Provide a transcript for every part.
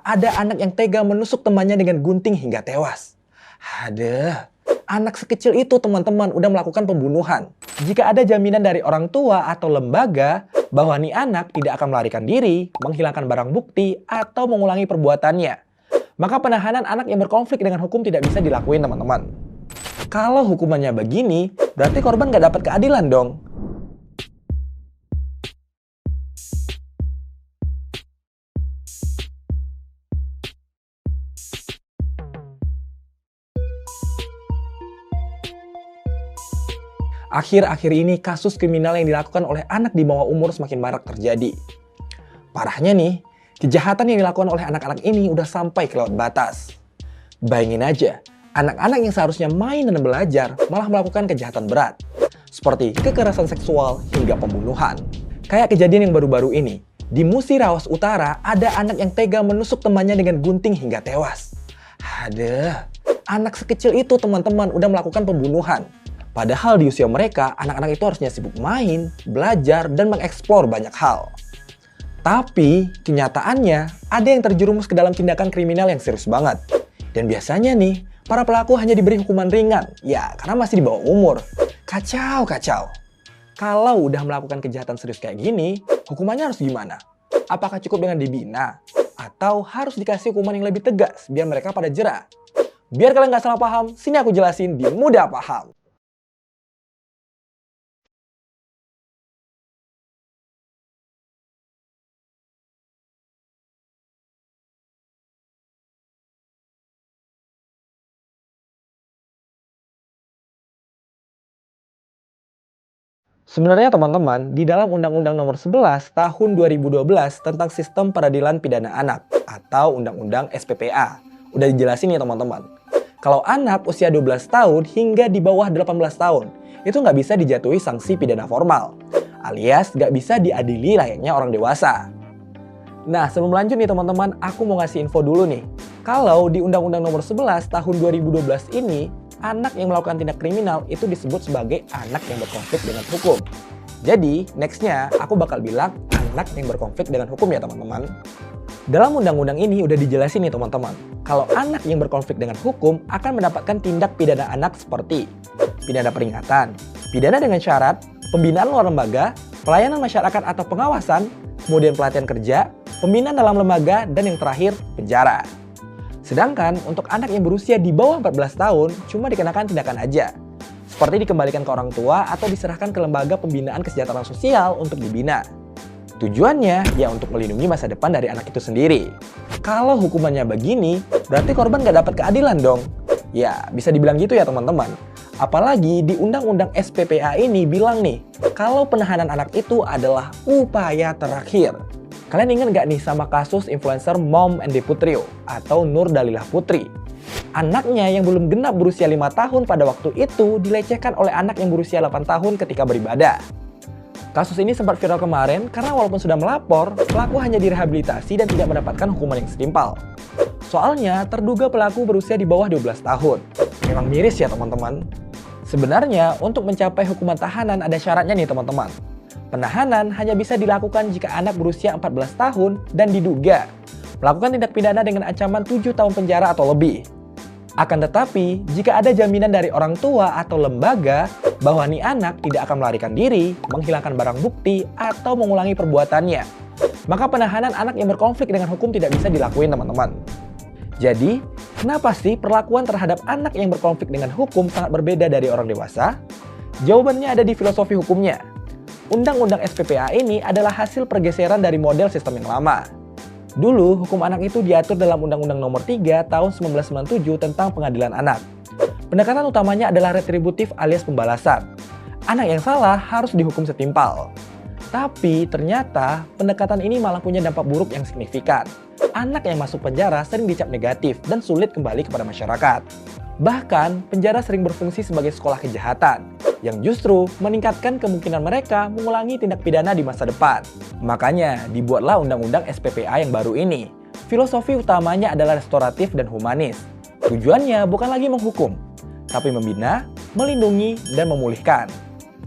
Ada anak yang tega menusuk temannya dengan gunting hingga tewas. Ada anak sekecil itu teman-teman udah melakukan pembunuhan. Jika ada jaminan dari orang tua atau lembaga bahwa nih anak tidak akan melarikan diri, menghilangkan barang bukti, atau mengulangi perbuatannya, maka penahanan anak yang berkonflik dengan hukum tidak bisa dilakuin teman-teman. Kalau hukumannya begini, berarti korban nggak dapat keadilan dong. Akhir-akhir ini kasus kriminal yang dilakukan oleh anak di bawah umur semakin marak terjadi. Parahnya nih, kejahatan yang dilakukan oleh anak-anak ini udah sampai ke laut batas. Bayangin aja, anak-anak yang seharusnya main dan belajar malah melakukan kejahatan berat. Seperti kekerasan seksual hingga pembunuhan. Kayak kejadian yang baru-baru ini, di Musirawas Utara ada anak yang tega menusuk temannya dengan gunting hingga tewas. Ada anak sekecil itu teman-teman udah melakukan pembunuhan. Padahal di usia mereka, anak-anak itu harusnya sibuk main, belajar, dan mengeksplor banyak hal. Tapi, kenyataannya, ada yang terjerumus ke dalam tindakan kriminal yang serius banget. Dan biasanya nih, para pelaku hanya diberi hukuman ringan. Ya, karena masih di bawah umur. Kacau. Kalau udah melakukan kejahatan serius kayak gini, hukumannya harus gimana? Apakah cukup dengan dibina? Atau harus dikasih hukuman yang lebih tegas, biar mereka pada jera? Biar kalian nggak salah paham, sini aku jelasin di Mudah Paham. Sebenarnya teman-teman, di dalam Undang-Undang Nomor 11 Tahun 2012 tentang Sistem Peradilan Pidana Anak atau Undang-Undang SPPA, udah dijelasin nih teman-teman. Kalau anak usia 12 tahun hingga di bawah 18 tahun, itu nggak bisa dijatuhi sanksi pidana formal, alias nggak bisa diadili layaknya orang dewasa. Nah, sebelum lanjut nih teman-teman, aku mau ngasih info dulu nih. Kalau di Undang-Undang Nomor 11 Tahun 2012 ini, anak yang melakukan tindak kriminal itu disebut sebagai anak yang berkonflik dengan hukum. Jadi, nextnya aku bakal bilang anak yang berkonflik dengan hukum ya teman-teman. Dalam undang-undang ini udah dijelasin nih teman-teman, kalau anak yang berkonflik dengan hukum akan mendapatkan tindak pidana anak seperti pidana peringatan, pidana dengan syarat, pembinaan luar lembaga, pelayanan masyarakat atau pengawasan, kemudian pelatihan kerja, pembinaan dalam lembaga, dan yang terakhir, penjara. Sedangkan untuk anak yang berusia di bawah 14 tahun cuma dikenakan tindakan aja. Seperti dikembalikan ke orang tua atau diserahkan ke lembaga pembinaan kesejahteraan sosial untuk dibina. Tujuannya ya untuk melindungi masa depan dari anak itu sendiri. Kalau hukumannya begini, berarti korban nggak dapat keadilan dong. Ya, bisa dibilang gitu ya teman-teman. Apalagi di Undang-Undang SPPA ini bilang nih, kalau penahanan anak itu adalah upaya terakhir. Kalian ingat nggak nih sama kasus influencer Mom and Putrio atau Nur Dalilah Putri? Anaknya yang belum genap berusia 5 tahun pada waktu itu dilecehkan oleh anak yang berusia 8 tahun ketika beribadah. Kasus ini sempat viral kemarin karena walaupun sudah melapor, pelaku hanya direhabilitasi dan tidak mendapatkan hukuman yang setimpal. Soalnya terduga pelaku berusia di bawah 12 tahun. Memang miris ya teman-teman. Sebenarnya untuk mencapai hukuman tahanan ada syaratnya nih teman-teman. Penahanan hanya bisa dilakukan jika anak berusia 14 tahun dan diduga melakukan tindak pidana dengan ancaman 7 tahun penjara atau lebih. Akan tetapi, jika ada jaminan dari orang tua atau lembaga bahwa nih anak tidak akan melarikan diri, menghilangkan barang bukti, atau mengulangi perbuatannya, maka penahanan anak yang berkonflik dengan hukum tidak bisa dilakuin teman-teman. Jadi, kenapa sih perlakuan terhadap anak yang berkonflik dengan hukum sangat berbeda dari orang dewasa? Jawabannya ada di filosofi hukumnya. Undang-Undang SPPA ini adalah hasil pergeseran dari model sistem yang lama. Dulu, hukum anak itu diatur dalam Undang-Undang Nomor 3 Tahun 1997 tentang Pengadilan Anak. Pendekatan utamanya adalah retributif alias pembalasan. Anak yang salah harus dihukum setimpal. Tapi ternyata pendekatan ini malah punya dampak buruk yang signifikan. Anak yang masuk penjara sering dicap negatif dan sulit kembali kepada masyarakat. Bahkan, penjara sering berfungsi sebagai sekolah kejahatan, yang justru meningkatkan kemungkinan mereka mengulangi tindak pidana di masa depan. Makanya, dibuatlah Undang-Undang SPPA yang baru ini. Filosofi utamanya adalah restoratif dan humanis. Tujuannya bukan lagi menghukum, tapi membina, melindungi, dan memulihkan.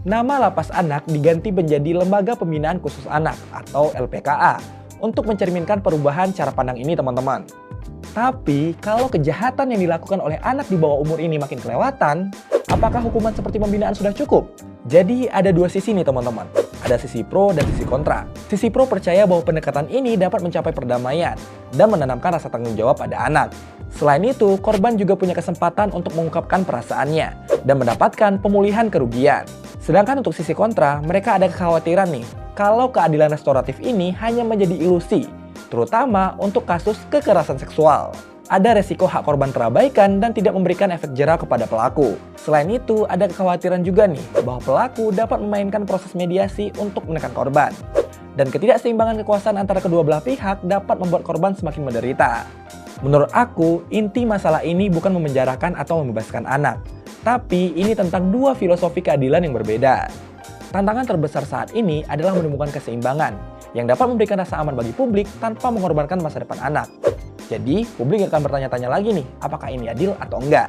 Nama lapas anak diganti menjadi Lembaga Pembinaan Khusus Anak atau LPKA untuk mencerminkan perubahan cara pandang ini teman-teman. Tapi kalau kejahatan yang dilakukan oleh anak di bawah umur ini makin kelewatan, apakah hukuman seperti pembinaan sudah cukup? Jadi ada dua sisi nih teman-teman. Ada sisi pro dan sisi kontra. Sisi pro percaya bahwa pendekatan ini dapat mencapai perdamaian dan menanamkan rasa tanggung jawab pada anak. Selain itu, korban juga punya kesempatan untuk mengungkapkan perasaannya dan mendapatkan pemulihan kerugian. Sedangkan untuk sisi kontra, mereka ada kekhawatiran nih, kalau keadilan restoratif ini hanya menjadi ilusi, terutama untuk kasus kekerasan seksual. Ada resiko hak korban terabaikan dan tidak memberikan efek jera kepada pelaku. Selain itu, ada kekhawatiran juga nih bahwa pelaku dapat memainkan proses mediasi untuk menekan korban. Dan ketidakseimbangan kekuasaan antara kedua belah pihak dapat membuat korban semakin menderita. Menurut aku, inti masalah ini bukan memenjarakan atau membebaskan anak, tapi ini tentang dua filosofi keadilan yang berbeda. Tantangan terbesar saat ini adalah menemukan keseimbangan yang dapat memberikan rasa aman bagi publik tanpa mengorbankan masa depan anak. Jadi, publik akan bertanya-tanya lagi nih, apakah ini adil atau enggak?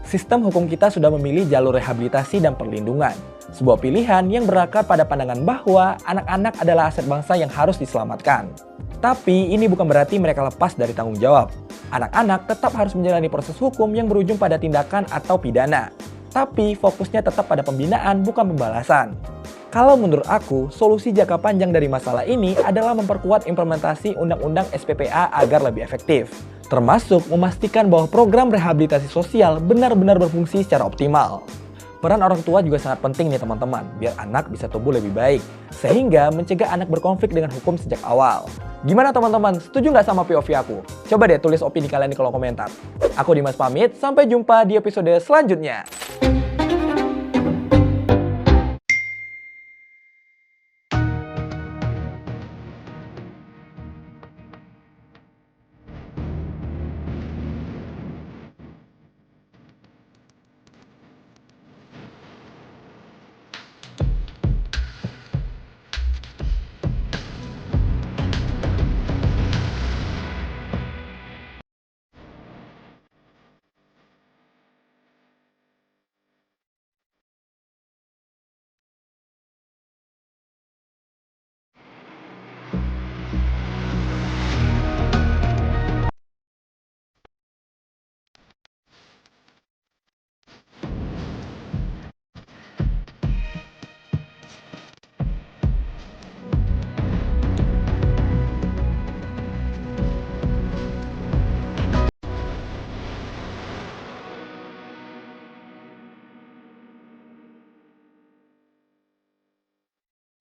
Sistem hukum kita sudah memilih jalur rehabilitasi dan perlindungan. Sebuah pilihan yang berakar pada pandangan bahwa anak-anak adalah aset bangsa yang harus diselamatkan. Tapi, ini bukan berarti mereka lepas dari tanggung jawab. Anak-anak tetap harus menjalani proses hukum yang berujung pada tindakan atau pidana. Tapi, fokusnya tetap pada pembinaan, bukan pembalasan. Kalau menurut aku, solusi jangka panjang dari masalah ini adalah memperkuat implementasi Undang-Undang SPPA agar lebih efektif. Termasuk memastikan bahwa program rehabilitasi sosial benar-benar berfungsi secara optimal. Peran orang tua juga sangat penting nih teman-teman, biar anak bisa tumbuh lebih baik. Sehingga mencegah anak berkonflik dengan hukum sejak awal. Gimana teman-teman, setuju nggak sama POV aku? Coba deh tulis opini kalian di kolom komentar. Aku Dimas pamit, sampai jumpa di episode selanjutnya.